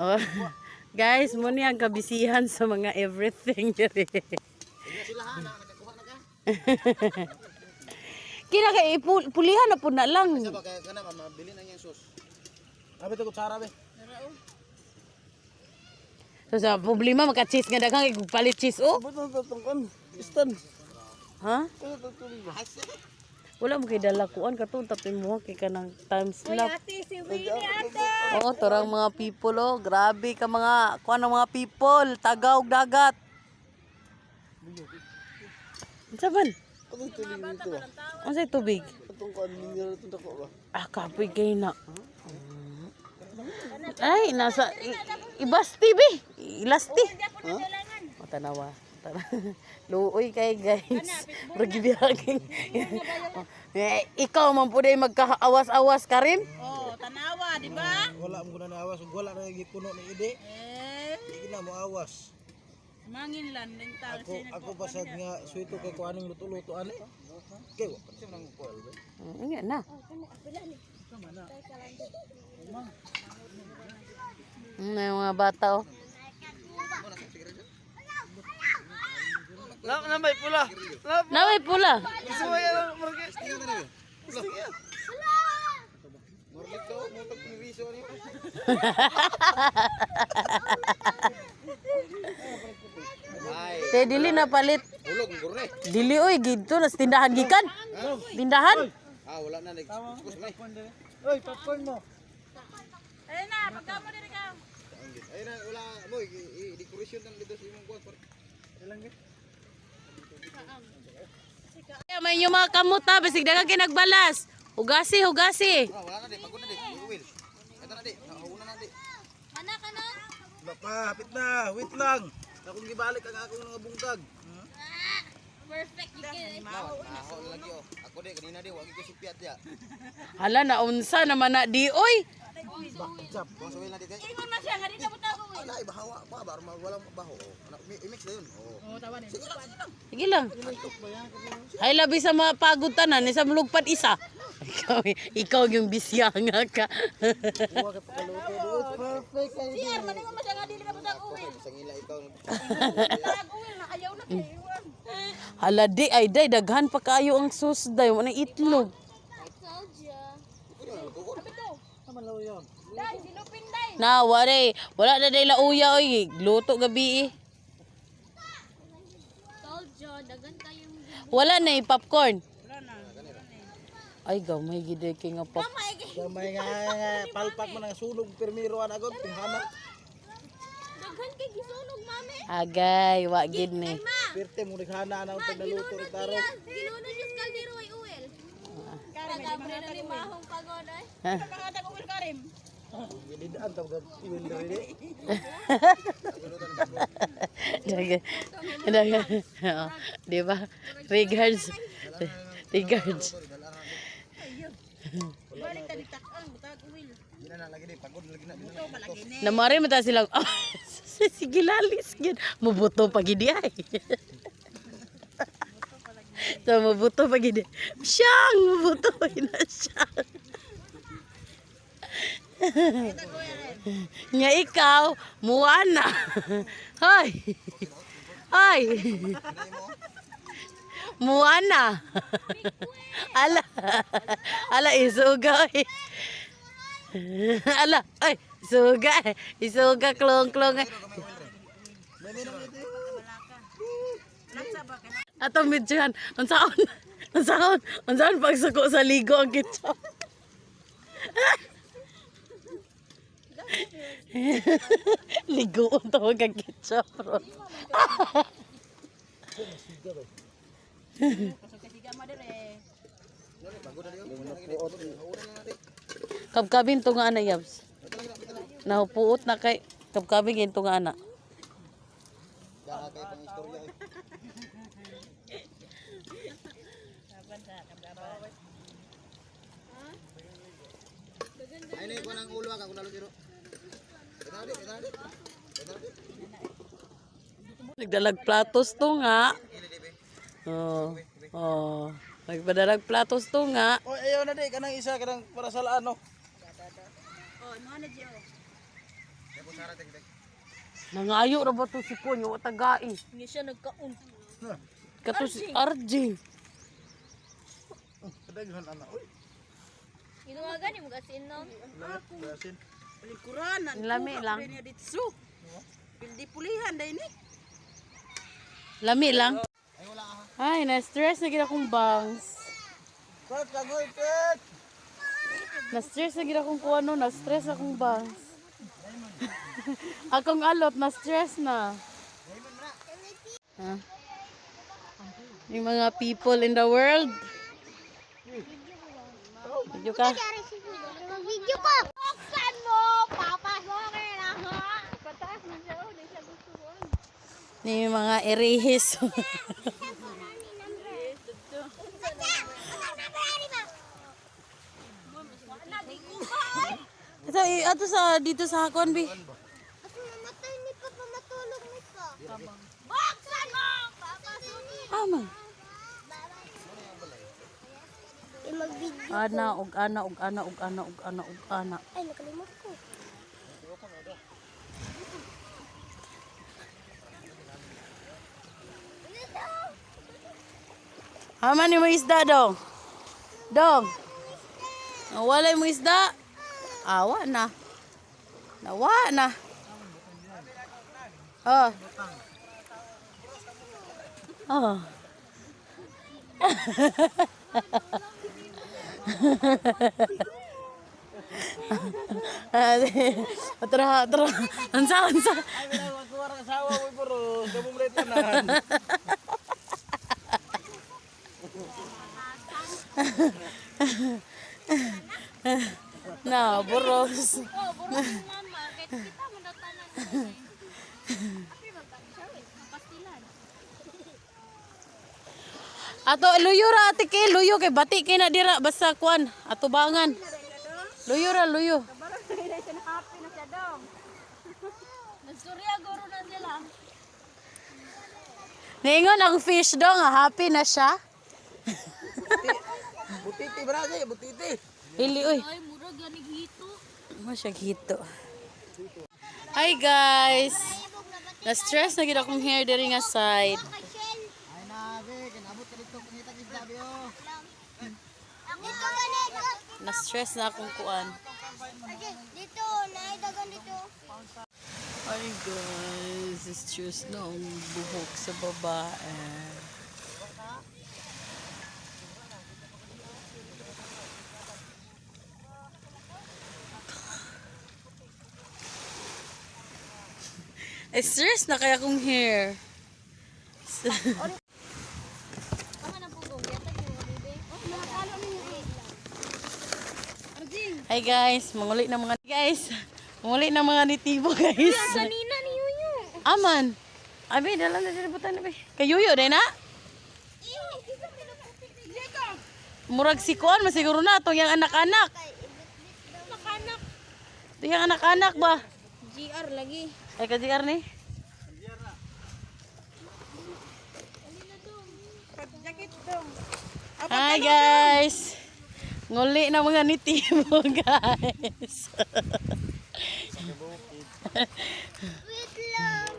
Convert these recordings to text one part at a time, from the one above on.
Oh. Guys, mo ni ang kabisihan sa mga everything diri. Sila ha, nakakuha na ka. Kira kay pulihan na pud na lang. Sa ba kaya kana mabili na yang sus. Abi to kutsara be. So sa problema maka-cheese nga daghang palit cheese oh. Betul tungkon. Istan. Ha? Wala mo kay dala kuan katon tapos mo kay kanang time slap. Oo, torang mga people oh, grabe ka mga kuan ang mga people, tagaw dagat. Unsa man? Ano tubig dito? Unsay tubig? Atong kuan mineral to ko ba? Ah, kapoy kay na. Ay, nasa ibasti be. Ilasti. Ha? O tanawa. Luoy kay guys. Magibihaging. Ikaw man pud ay magkaawas-awas ka rin. Oh, tanawa, di ba? Wala mo na awas, wala na gikuno ni ide. Di na mo awas. Mangin lan ning tal Ako pasad nga suito kay kuaning luto-luto ani. Kay wa pa nang kual ba. Nga na. Na yung mga bata oh. Lap na may pula. Lap. Naway pula. Isuway lang marke. Stiyo na ni. Stiyo. Morlik to, mo tag piniso ani. Te dili na palit. Ulog gurne. Dili oy gidto na sa tindahan gikan. Tindahan. Ah, wala na nag-kuskus may. Oy, popcorn mo. Ayun na, pagkamo diri ka. Ayun na, wala mo decoration lang dito sa imong kuan. Ilang git? Kaya may yung mga kamuta bisig daghang kinagbalas. Hugasi, hugasi. Ah, wala na di, pagod na di. Will. Ito na di, nauna na di. Mana ka na? Wala pa, hapit na. Wait lang. Akong gibalik ang akong mga bungkag. Perfect you can. Ako lagi oh. Ako di kanina di wagi ko si Piat ya. Hala na unsa naman na di oy. Chap, bang suwil na di kay. Ingon man siya, nga di na mo tago. Wala ibahawa pa bar wala baho. I-mix na yun. Oh. Oh, tawa din. Sige lang. Ay labi sa mga pagod tanan sa mulugpad isa. Ikaw yung bisya nga ka. Perfect kay. Sir, maningon man siya, nga di na mo tago. Sa ngila ikaw. Tago, nakayaw na kayo. Hala di ay day daghan pa kayo ang susday mo na itlog. Naman law yon. Dai, silupin dai. Na wala na day lauya oy luto gabi eh. Dagan kayong Wala na yung popcorn. Ay gamay gid kay nga pop. Gamay nga palpak man ang sulog permiro anagod tinghana. daghan kay gisunog, mami. Agay wa gid ni. Pirte mo dighana na untag naluto ri taro. Ginuno jud kaldero ay uwel. Kagabre na ni mahong pagod ay. Mga tag-uwel karim. Gididaan tawag iwil diri. Dagan. Oo, di ba? Regards. Regards. Balik ta ditak-an, butag uwel. Di na lagi di pagod lagi na. Ito malagi ni. Namari man ta silang sige lalis gid. Mubuto pa gid ay. So mubuto pa gid. Siyang mubuto ina siyang. Nya ikaw, muana. Hoy. Hoy. Muana. Ala. Ala isuga. Ala, ay, isuga. Isuga klong-klong. Atong medyohan. Unsaon? Unsaon? Unsaon pagsuko sa ligo ang ketchup? Ligo ang tawag ang ketchup. Kabkabin to nga ana yabs. Nahupuot na kay kabkabin ginto nga ana. Dara kay pang istorya. Ay ni ko nang ulo ka kun dalo Ito na. Nagdalag platos to nga. Oh. Oh. Nagpadalag platos to nga. Oh, ayaw na di kanang isa kanang para sa laan no. Oh, no na diyo. Dako sara tek tek. Nangayo ra ba to si Ponyo wa tagai. Hindi siya nagkaun. Kato si RJ. Kadaghan ana. Uy. Ginuwagan ni mo gasin no. Basin. Likuran, Lami lang. Ditsu. Pildi pulihan day ni. Lami lang. Ay wala aha. Ay, na-stress na gid akong bangs. Pet kagoy pet. Na-stress na gid akong kuano, na-stress akong bangs. Akong alot, na-stress na. Ha? Yung mga people in the world. Video ka? Video ko. Buksan mo. Papasokin ako. Pataas mo siya. Hindi siya gusto ko. Ni mga erehis. Ito, ato sa dito sa hakon bi. Mamatay ni Papa, matulog ni pa. Buksan mo. Papasokin. Ama. Mag-video. Ana og ana og ana og ana og ana og ana. Ay, nakalimot ko. Haman ni mo isda dong. Dong. Walay mo isda. Awa na. Nawa na. Oh. Oh. Tara, tara. Ansa, ansa. Ay wala magkuwara ka sawa mo bro. Gabong red tanan. Na, boros. Oh, burong yung mama. Kahit kita mo natanan ko. Happy magkano siya eh. Pastilan. Ato luyo ra ate kay luyo kay bati kay na dira basta kuan atubangan. Luyo ra luyo. Happy na siya dong. Nagsurya guro na sila. Niingon ang fish dong, happy na siya. Butiti brase, butiti. Hili oy. Ay, murag yan hito. Mo siya gito. Hi guys. Na-stress na gid akong hair diri nga side. Ay nabe, kinabot ka dito pangita isda biyo. Dito ganito. Na-stress na akong kuan. Dito, naidagan dito. Hi guys, stress na ang buhok sa babae. Stress na kaya kong hair. Tama na pugong. Yata yung bebe. Oh, nakakalo na yung Hi guys, manguli na mga guys. Manguli na mga nitibo guys. kanina ni Yuyo. Aman. Abi, dala na dito butan na ba? Kayuyo din na? Murag si Kuan, masiguro na itong yung anak-anak. Makanak. Ito yung anak-anak ba? GR lagi. Ay, ka-GR ni? Jakit dong. Hi guys. Nguli na mga nitibo guys. Wait lang.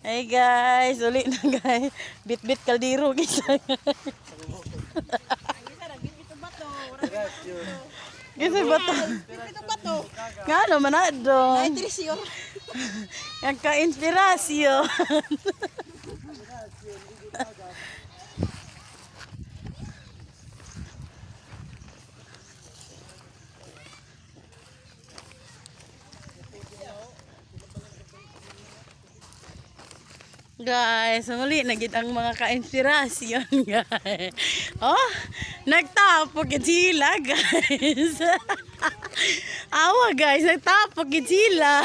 Hey guys, uli na guys. Bit-bit kaldiro kisa guys. Kisa ba to? Ito ba to? Nga naman na doon. Trisyo. Yang ka-inspirasyon. Guys, muli nagit ang mga ka-inspirasyon guys. Oh, nagtapok sila guys. Awa guys, nagtapok sila.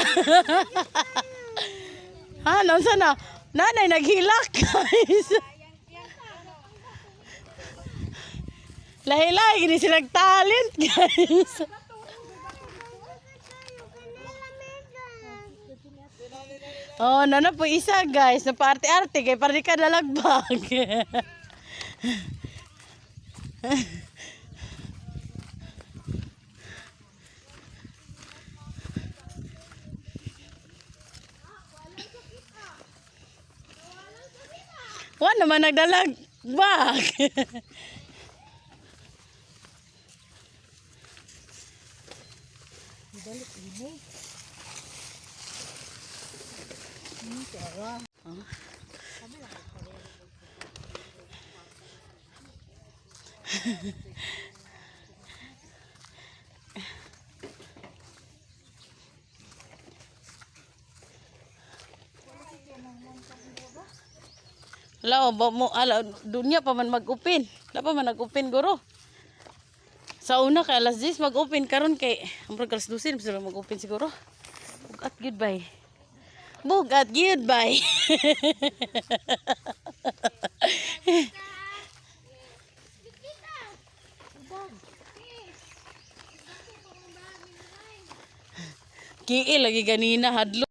Ha, nasa na? Nanay naghilak guys. Lahi-lahi gini sila talent guys. Oh, nana po isa guys, naparte-arte kay para di ka dalagbag. Wa naman nagdalag bag. Ala, ba mo ala dunya pa man mag-open. Wala pa man nag-open guro. Sa una kay alas 10 mag-open karon kay amrog alas 12 bisa mag-open siguro. Bugat goodbye. Bugat goodbye. Kiil lagi ganina hadlo.